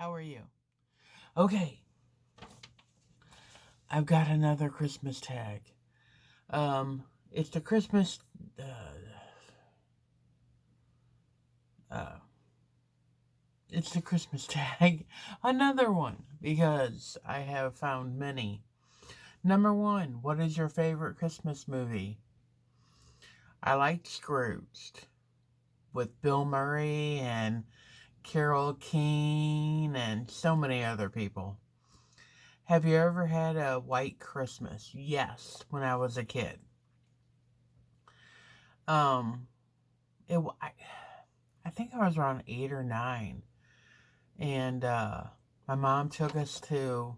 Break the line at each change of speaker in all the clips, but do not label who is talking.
How are you? Okay, I've got another Christmas tag. It's the Christmas. Uh, uh, it's the Christmas tag. Another one because I have found many. Number one, what is your favorite Christmas movie? I liked Scrooged with Bill Murray and Carol Keen and so many other people. Have you ever had a white Christmas? Yes, when I was a kid. Um, I think I was around 8 or 9, and my mom took us to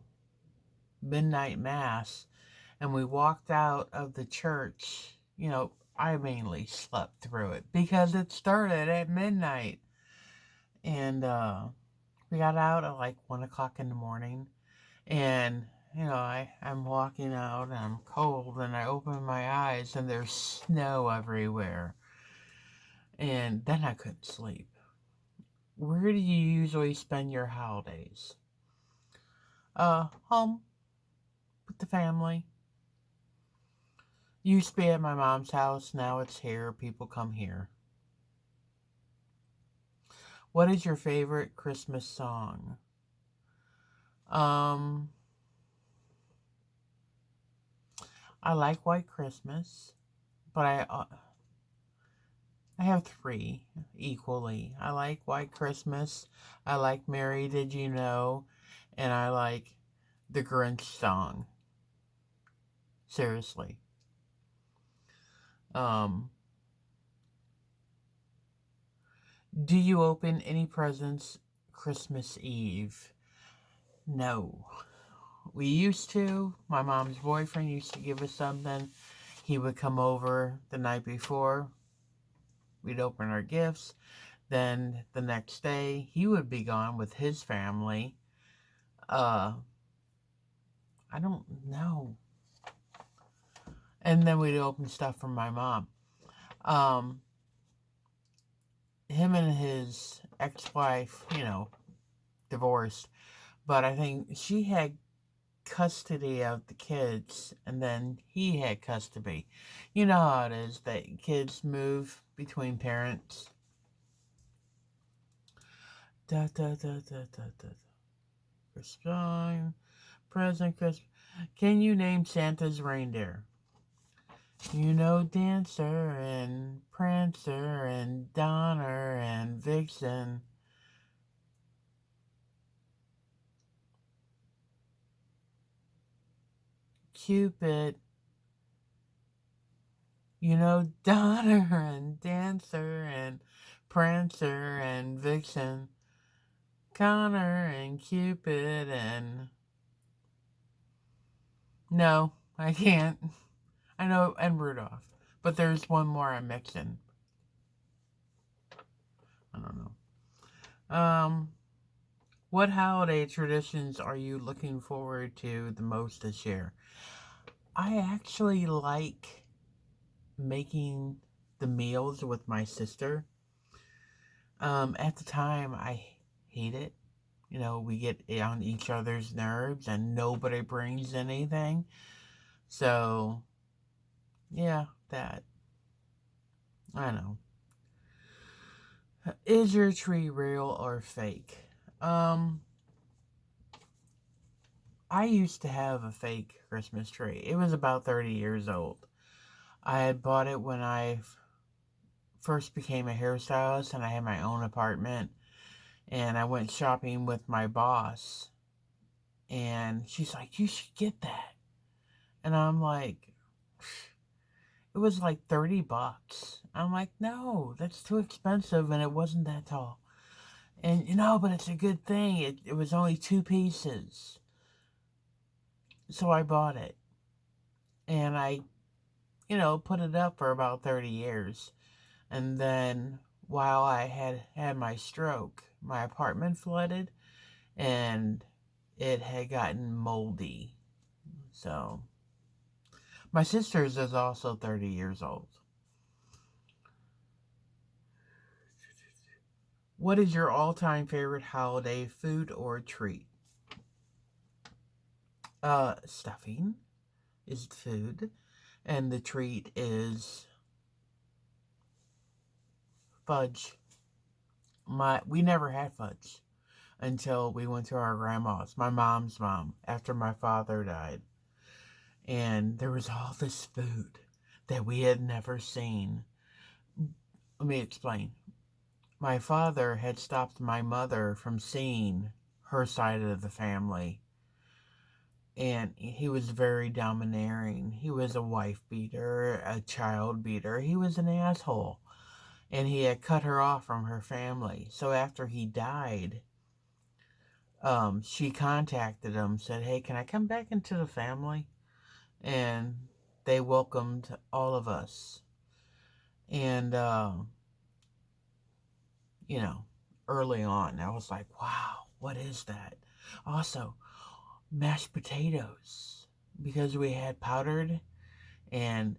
midnight mass, and we walked out of the church. I mainly slept through it because it started at midnight, and we got out at like 1 o'clock in the morning, and I'm walking out and I'm cold and I open my eyes and there's snow everywhere, and then I couldn't sleep. Where do you usually spend your holidays? Home with the family. Used to be at my mom's house, now it's here. People come here. What is your favorite Christmas song? Um, I like White Christmas, but I have three equally. I like White Christmas, I like Mary Did You Know, and I like the Grinch song. Seriously. Um, do you open any presents Christmas Eve? No. We used to. My mom's boyfriend used to give us something. He would come over the night before. We'd open our gifts. Then the next day, he would be gone with his family. Uh, I don't know. And then we'd open stuff from my mom. Um, him and his ex-wife, divorced. But I think she had custody of the kids, and then he had custody. You know how it is that kids move between parents. Da da da da da da. Christmas, present Christmas. Can you name Santa's reindeer? Dancer and Prancer and Donner and Vixen. Cupid. Donner and Dancer and Prancer and Vixen. Connor and Cupid and... No, I can't. I know, and Rudolph. But there's one more I'm mixing. I don't know. What holiday traditions are you looking forward to the most this year? I actually like making the meals with my sister. At the time, I hate it. We get on each other's nerves and nobody brings anything. So, yeah, that. I know. Is your tree real or fake? Um, I used to have a fake Christmas tree. It was about 30 years old. I had bought it when I first became a hairstylist and I had my own apartment. And I went shopping with my boss. And she's like, you should get that. And I'm like, it was like $30. I'm like, no, that's too expensive, and it wasn't that tall. And but it's a good thing. It was only 2 pieces. So I bought it. And I, put it up for about 30 years. And then while I had my stroke, my apartment flooded and it had gotten moldy. So my sister's is also 30 years old. What is your all-time favorite holiday food or treat? Stuffing is the food, and the treat is fudge. We never had fudge until we went to our grandma's, my mom's mom, after my father died. And there was all this food that we had never seen. Let me explain. My father had stopped my mother from seeing her side of the family. And he was very domineering. He was a wife beater, a child beater. He was an asshole. And he had cut her off from her family. So after he died, she contacted him, said, hey, can I come back into the family? And they welcomed all of us. And, you know, early on, I was like, wow, what is that? Also, mashed potatoes, because we had powdered, and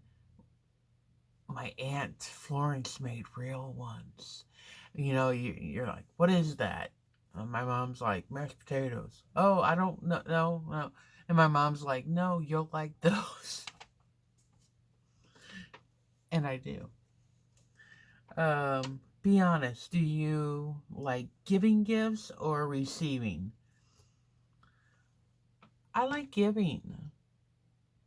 my Aunt Florence made real ones. You know, you're like, what is that? And my mom's like, mashed potatoes. Oh, I don't know, no. And my mom's like, no, you'll like those. And I do. Be honest, do you like giving gifts or receiving? I like giving.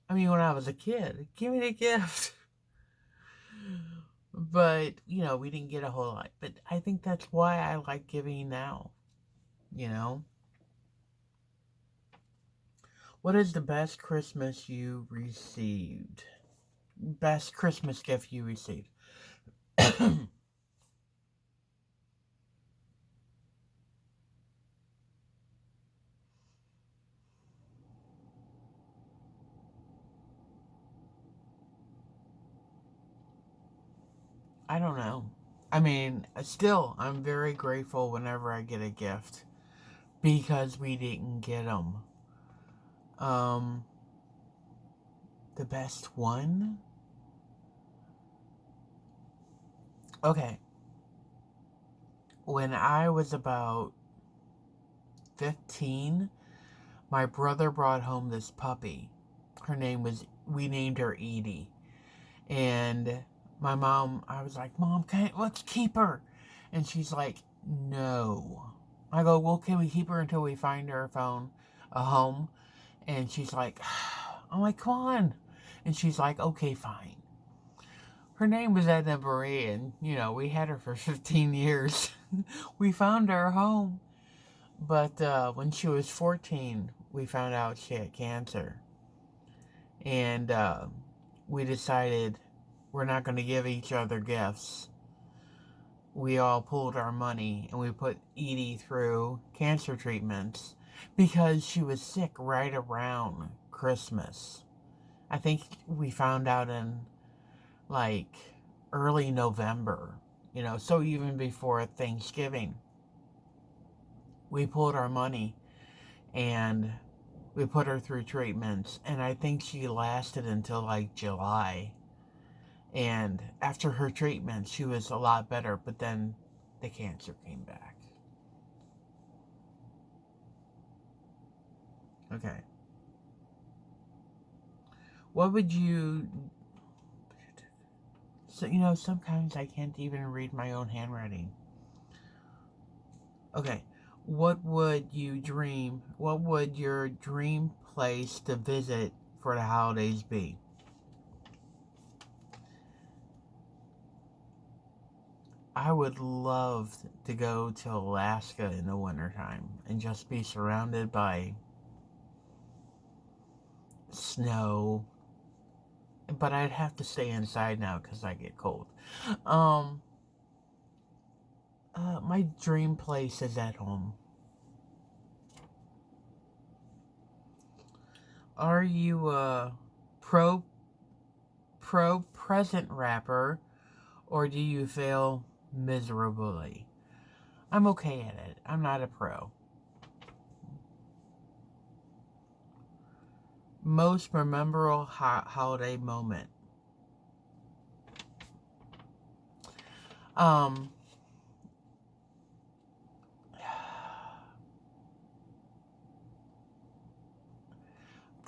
I mean, when I was a kid, give me a gift. But, you know, we didn't get a whole lot. But I think that's why I like giving now, you know? What is the best Christmas you received? Best Christmas gift you received? I don't know. I mean, still, I'm very grateful whenever I get a gift because we didn't get them. Um, the best one? Okay. When I was about 15, my brother brought home this puppy. We named her Edie. And my mom, I was like, Mom, let's keep her. And she's like, no. I go, well, can we keep her until we find her a home? And she's like, I'm like, come on. And she's like, okay, fine. Her name was Edna Marie, and, you know, we had her for 15 years. We found her home. But when she was 14, we found out she had cancer. And we decided we're not going to give each other gifts. We all pulled our money and we put Edie through cancer treatments because she was sick right around Christmas. I think we found out in like early November, you know, so even before Thanksgiving. We pulled our money and we put her through treatments, and I think she lasted until like July. And after her treatment, she was a lot better, but then the cancer came back. Okay. What would you... So, you know, sometimes I can't even read my own handwriting. Okay. What would your dream place to visit for the holidays be? I would love to go to Alaska in the wintertime and just be surrounded by snow. But I'd have to stay inside now because I get cold. Um, my dream place is at home. Are you a pro present rapper, or do you fail miserably? I'm okay at it. I'm not a pro. Most memorable holiday moment. Um,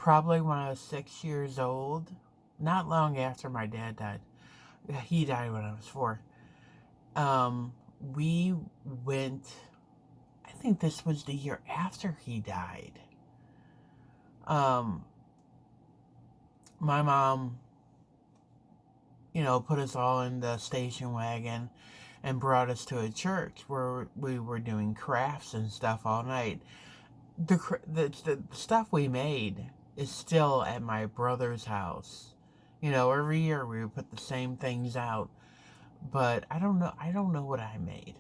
probably when I was 6 years old, not long after my dad died. He died when I was 4. We went, I think this was the year after he died. My mom, put us all in the station wagon and brought us to a church where we were doing crafts and stuff all night. The stuff we made is still at my brother's house. Every year we would put the same things out, but I don't know what I made.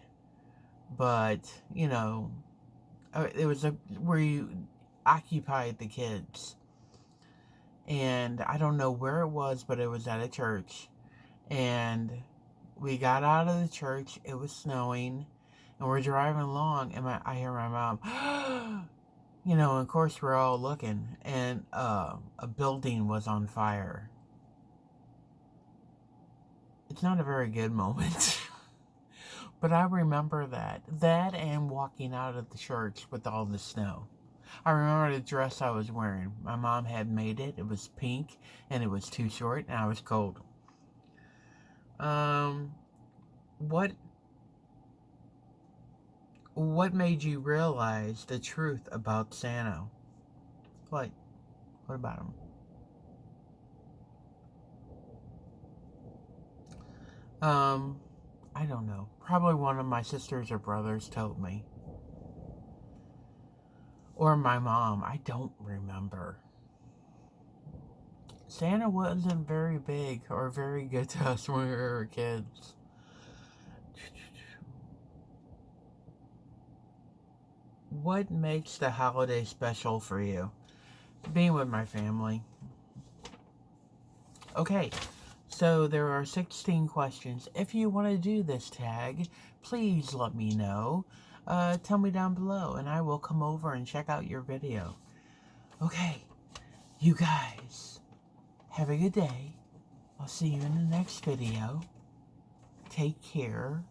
But, it was where you occupied the kids. And I don't know where it was, but it was at a church. And we got out of the church, it was snowing, and we're driving along, and I hear my mom, and of course we're all looking, and a building was on fire. It's not a very good moment. But I remember that and walking out of the church with all the snow. I remember the dress I was wearing. My mom had made it. It was pink, and it was too short, and I was cold. What made you realize the truth about Santa? What about him? I don't know. Probably one of my sisters or brothers told me. Or my mom. I don't remember. Santa wasn't very big or very good to us when we were kids. What makes the holiday special for you? Being with my family. Okay, so there are 16 questions. If you want to do this tag, please let me know. Tell me down below, and I will come over and check out your video. Okay, you guys, have a good day. I'll see you in the next video. Take care.